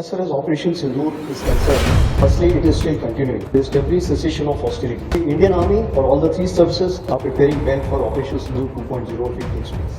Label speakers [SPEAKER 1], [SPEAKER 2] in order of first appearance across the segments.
[SPEAKER 1] As far as Operation Sindoor is concerned, firstly, it is still continuing. There is every cessation of hostility. The Indian Army or all the three services are preparing well for Operation Sindoor 2.0 if it takes place.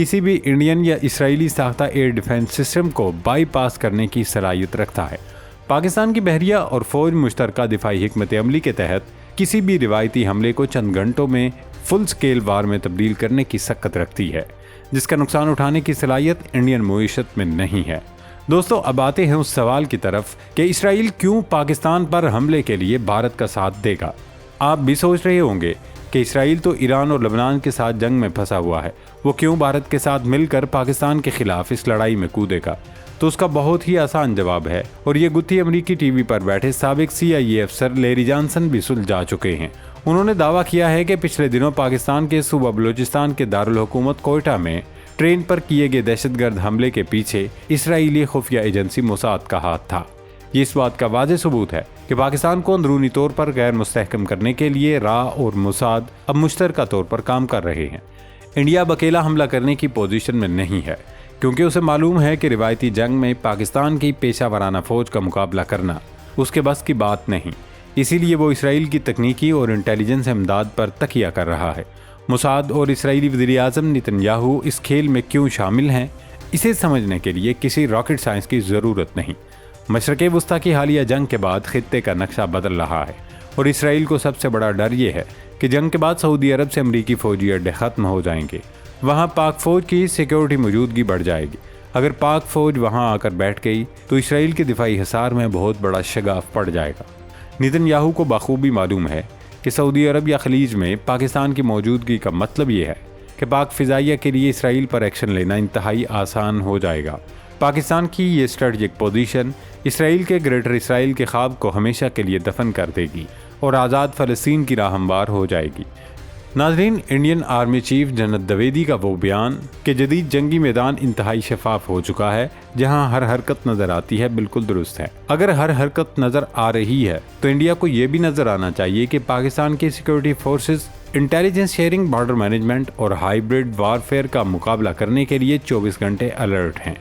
[SPEAKER 2] کسی بھی Indian یا اسرائیلی ساختہ air defence system کو by پاس کرنے کی صلاحیت رکھتا ہے۔ پاکستان کی بحریہ اور فوج مشترکہ دفاعی حکمت عملی کے تحت کسی بھی روایتی حملے کو چند گھنٹوں میں فل سکیل وار میں تبدیل کرنے کی سکت رکھتی ہے، جس کا نقصان اٹھانے کی صلاحیت انڈین معیشت میں نہیں ہے۔ دوستو، اب آتے ہیں اس سوال کی طرف کہ اسرائیل کیوں پاکستان پر حملے کے لیے بھارت کا ساتھ دے گا۔ آپ بھی سوچ رہے ہوں گے کہ اسرائیل تو ایران اور لبنان کے ساتھ جنگ میں پھنسا ہوا ہے، وہ کیوں بھارت کے ساتھ مل کر پاکستان کے خلاف اس لڑائی میں کودے گا؟ تو اس کا بہت ہی آسان جواب ہے، اور یہ گتھی امریکی ٹی وی پر بیٹھے سابق CIA افسر لیری جانسن بھی سلجھا چکے ہیں۔ انہوں نے دعویٰ کیا ہے کہ پچھلے دنوں پاکستان کے صوبہ بلوچستان کے دارالحکومت کوئٹہ میں ٹرین پر کیے گئے دہشت گرد حملے کے پیچھے اسرائیلی خفیہ ایجنسی موساد کا ہاتھ تھا۔ یہ اس بات کا واضح ثبوت ہے کہ پاکستان کو اندرونی طور پر غیر مستحکم کرنے کے لیے را اور موساد اب مشترکہ طور پر کام کر رہے ہیں۔ انڈیا اب اکیلا حملہ کرنے کی پوزیشن میں نہیں ہے، کیونکہ اسے معلوم ہے کہ روایتی جنگ میں پاکستان کی پیشہ ورانہ فوج کا مقابلہ کرنا اس کے بس کی بات نہیں، اسی لیے وہ اسرائیل کی تکنیکی اور انٹیلیجنس امداد پر تکیہ کر رہا ہے۔ موساد اور اسرائیلی وزیر اعظم نیتن یاہو اس کھیل میں کیوں شامل ہیں، اسے سمجھنے کے لیے کسی راکٹ سائنس کی ضرورت نہیں۔ مشرق وسطیٰ کی حالیہ جنگ کے بعد خطے کا نقشہ بدل رہا ہے، اور اسرائیل کو سب سے بڑا ڈر یہ ہے کہ جنگ کے بعد سعودی عرب سے امریکی فوجی اڈے ختم ہو جائیں گے، وہاں پاک فوج کی سیکیورٹی موجودگی بڑھ جائے گی۔ اگر پاک فوج وہاں آ کر بیٹھ گئی تو اسرائیل کے دفاعی حصار میں بہت بڑا شگاف پڑ جائے گا۔ نیتن یاہو کو بخوبی معلوم ہے کہ سعودی عرب یا خلیج میں پاکستان کی موجودگی کا مطلب یہ ہے کہ پاک فضائیہ کے لیے اسرائیل پر ایکشن لینا انتہائی آسان ہو جائے گا۔ پاکستان کی یہ اسٹریٹجک پوزیشن اسرائیل کے گریٹر اسرائیل کے خواب کو ہمیشہ کے لیے دفن کر دے گی اور آزاد فلسطین کی راہ ہموار ہو جائے گی۔ ناظرین، انڈین آرمی چیف جنرل دویدی کا وہ بیان کہ جدید جنگی میدان انتہائی شفاف ہو چکا ہے، جہاں ہر حرکت نظر آتی ہے، بالکل درست ہے۔ اگر ہر حرکت نظر آ رہی ہے تو انڈیا کو یہ بھی نظر آنا چاہیے کہ پاکستان کی security forces intelligence sharing, border management اور ہائیبرڈ وارفیئر کا مقابلہ کرنے کے لیے 24 گھنٹے الرٹ ہیں۔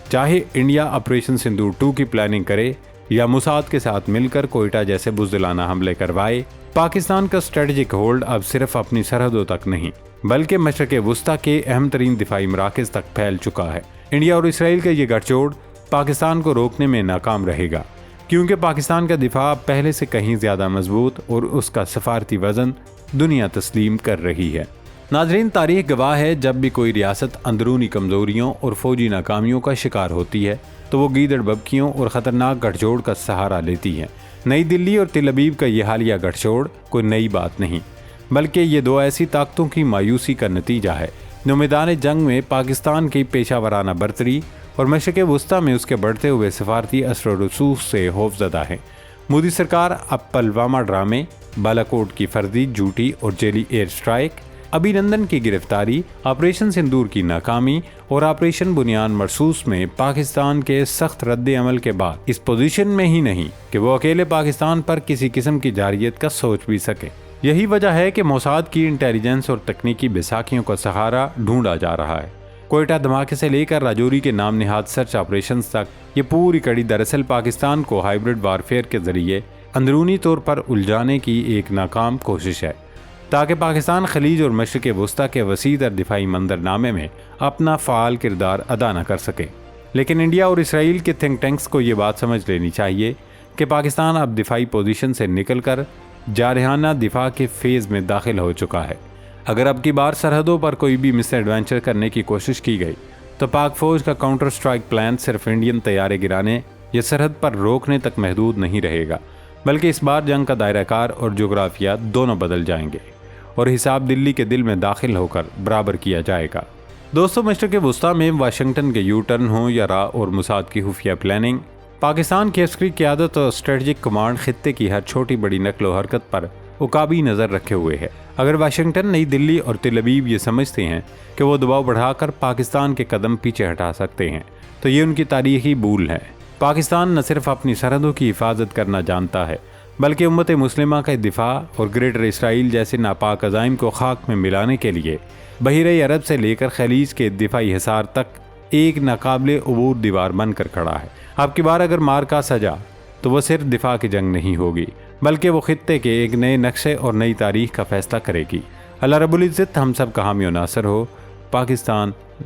[SPEAKER 2] چاہے انڈیا آپریشن سندور 2 کی پلاننگ کرے یا موساد کے ساتھ مل کر کوئٹہ جیسے بزدلانہ حملے کروائے، پاکستان کا اسٹریٹجک ہولڈ اب صرف اپنی سرحدوں تک نہیں بلکہ مشرق وسطیٰ کے اہم ترین دفاعی مراکز تک پھیل چکا ہے۔ انڈیا اور اسرائیل کا یہ گٹھ جوڑ پاکستان کو روکنے میں ناکام رہے گا، کیونکہ پاکستان کا دفاع پہلے سے کہیں زیادہ مضبوط اور اس کا سفارتی وزن دنیا تسلیم کر رہی ہے۔ ناظرین، تاریخ گواہ ہے جب بھی کوئی ریاست اندرونی کمزوریوں اور فوجی ناکامیوں کا شکار ہوتی ہے تو وہ گیدڑ ببکیوں اور خطرناک گٹھ جوڑ کا سہارا لیتی ہے۔ نئی دلی اور تل ابیب کا یہ حالیہ گٹھ جوڑ کوئی نئی بات نہیں، بلکہ یہ دو ایسی طاقتوں کی مایوسی کا نتیجہ ہے جو میدان جنگ میں پاکستان کی پیشہ ورانہ برتری اور مشرق وسطیٰ میں اس کے بڑھتے ہوئے سفارتی اثر و رسوخ سے خوفزدہ ہیں۔ مودی سرکار اب پلوامہ ڈرامے، بالاکوٹ کی فرضی، جھوٹی اور جیلی ایئر سٹرائک، ابھی نندن کی گرفتاری، آپریشن سندور کی ناکامی اور آپریشن بنیان مرصوص میں پاکستان کے سخت رد عمل کے بعد اس پوزیشن میں ہی نہیں کہ وہ اکیلے پاکستان پر کسی قسم کی جارحیت کا سوچ بھی سکے۔ یہی وجہ ہے کہ موساد کی انٹیلیجنس اور تکنیکی بیساکھیوں کا سہارا ڈھونڈا جا رہا ہے۔ کوئٹہ دھماکے سے لے کر راجوری کے نام نہاد سرچ آپریشنز تک، یہ پوری کڑی دراصل پاکستان کو ہائیبرڈ وارفیئر کے ذریعے اندرونی طور پر الجھانے کی ایک ناکام کوشش ہے، تاکہ پاکستان خلیج اور مشرق وسطیٰ کے وسیع تر دفاعی منظرنامے میں اپنا فعال کردار ادا نہ کر سکے۔ لیکن انڈیا اور اسرائیل کے تھنک ٹینکس کو یہ بات سمجھ لینی چاہیے کہ پاکستان اب دفاعی پوزیشن سے نکل کر جارحانہ دفاع کے فیز میں داخل ہو چکا ہے۔ اگر اب کی بار سرحدوں پر کوئی بھی مس ایڈوینچر کرنے کی کوشش کی گئی تو پاک فوج کا کاؤنٹر سٹرائک پلان صرف انڈین طیارے گرانے یا سرحد پر روکنے تک محدود نہیں رہے گا، بلکہ اس بار جنگ کا دائرہ کار اور جغرافیہ دونوں بدل جائیں گے اور حساب دلی کے دل میں داخل ہو کر برابر کیا جائے گا۔ دوستو، مشرق وسطیٰ میں واشنگٹن کے یو ٹرن ہوں یا را اور موساد کی خفیہ پلاننگ، پاکستان کی عسکری قیادت اور اسٹریٹجک کمانڈ خطے کی ہر چھوٹی بڑی نقل و حرکت پر عقابی نظر رکھے ہوئے ہے۔ اگر واشنگٹن، نئی دلی اور تل ابیب یہ سمجھتے ہیں کہ وہ دباؤ بڑھا کر پاکستان کے قدم پیچھے ہٹا سکتے ہیں تو یہ ان کی تاریخی بھول ہے۔ پاکستان نہ صرف اپنی سرحدوں کی حفاظت کرنا جانتا ہے بلکہ امت مسلمہ کا دفاع اور گریٹر اسرائیل جیسے ناپاک عزائم کو خاک میں ملانے کے لیے بحیرہ عرب سے لے کر خلیج کے دفاعی حصار تک ایک ناقابل عبور دیوار بن کر کھڑا ہے۔ اب کی بار اگر مار کا سجا تو وہ صرف دفاع کی جنگ نہیں ہوگی بلکہ وہ خطے کے ایک نئے نقشے اور نئی تاریخ کا فیصلہ کرے گی۔ اللہ رب العزت ہم سب کا حامی و ناصر ہو۔ پاکستان